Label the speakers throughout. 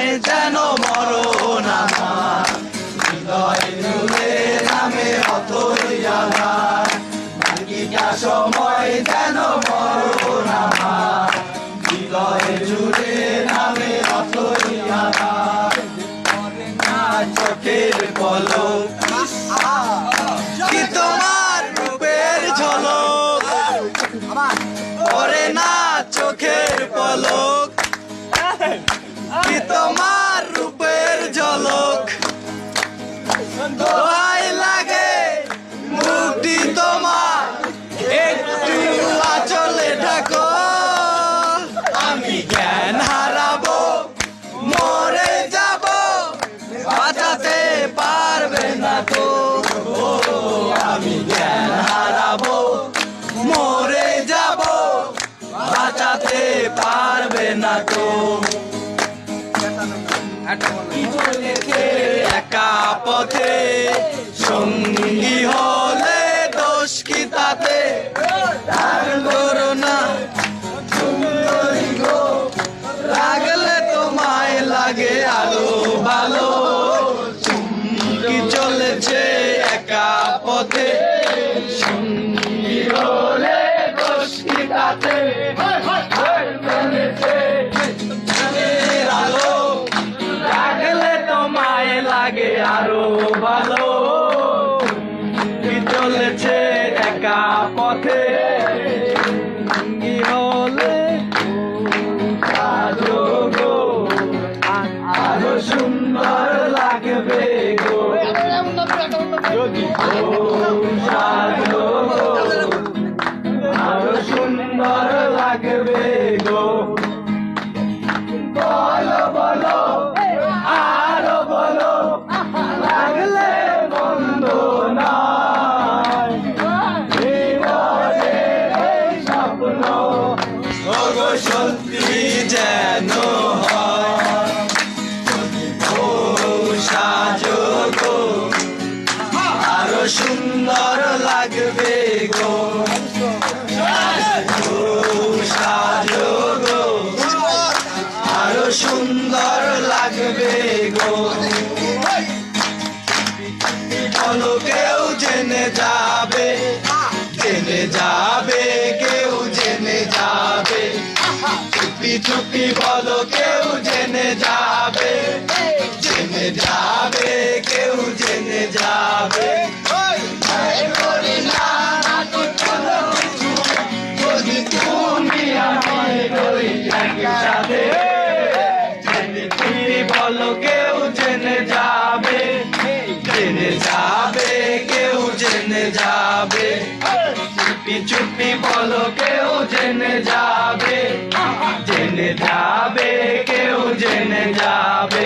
Speaker 1: সময় যেন মরণ আমার, হৃদয় জুড়ে নামে অথই আধার। বাকিটা সময় যেন মরণ আমার, হৃদয় জুড়ে নামে অথই আধার। পড়ে না চোখের পলক, কি তোমার রূপের ঝলক, পড়ে না চোখের পলক, কি তোমার রূপের ঝলক। দোহাই লাগে মুক্তি তোমার, একটু আঁচলে ঢাকো। আমি জ্ঞান হারাবো, মরে যাব, বাঁচাতে পারবে না তো। আমি জ্ঞান হারাবো, মরে যাব, বাঁচাতে পারবে না তো। একা পথে সঙ্গী হলে দোষ কি তাতে, রাগ করো না সুন্দরী গো, লাগলে তোমায় লাগে আরো ভালো। চুমকি চলেছে একা পথে সঙ্গী হলে দোষ কি তাতে, লাগে আরো ভালো। কি চলেছে একা পথে সঙ্গী হলে সাজো গো, আরো সুন্দর লাগবে গো। সাজো গো, আরো সুন্দর লাগবে গো। বলো বলো আরো বলো, লাগলে বন্ধ নয় এই স্বপ্ন ওগো সত্যি যেন হয়। ও সাজো গো, আরো সুন্দর লাগবে গো। সাজো গো, আরো সুন্দর লাগবে গো। বলো কেউ জেনে যাবে, জেনে যাবে, কেউ জেনে যাবে। চুপি চুপি বলো কেউ জেনে যাবে, জেনে যাবে, কেউ জেনে যাবে। করি না যদি তুমি আমি রই একসাথে, বলো কেউ জেনে যাবে, জেনে যাবে, কেউ জেনে যাবে। চুপি চুপি বলো কেউ জেনে যাবে, জেনে যাবে, কেউ জেনে যাবে।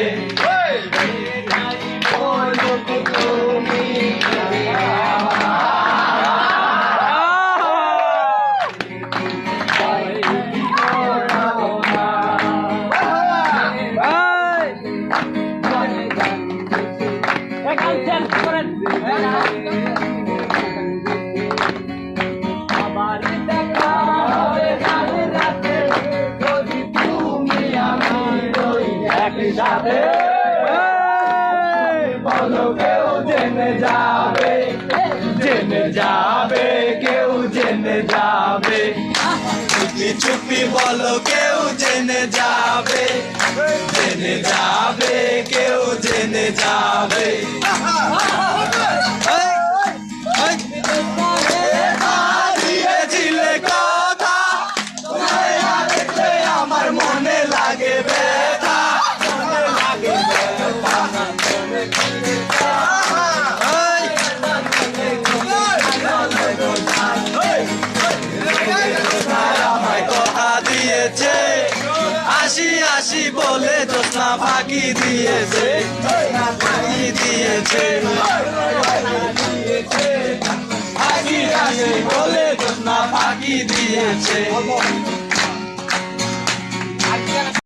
Speaker 1: বলো কেউ জেনে যাবে, জেনে যাবে, কেউ জেনে যাবে। চুপি চুপি বলো কেউ জেনে যাবে, জেনে যাবে, কেউ জেনে যাবে। দিয়েছিলে কথা, দেখলে আমার মনে লাগে ব্যথা, লাগে আমায় কথা দিয়েছে, আসি আসি বলে জোৎস্না ফাঁকি দিয়েছে, ফাঁকি দিয়েছে। আসি আসি বলে জোৎস্না ফাঁকি দিয়েছে।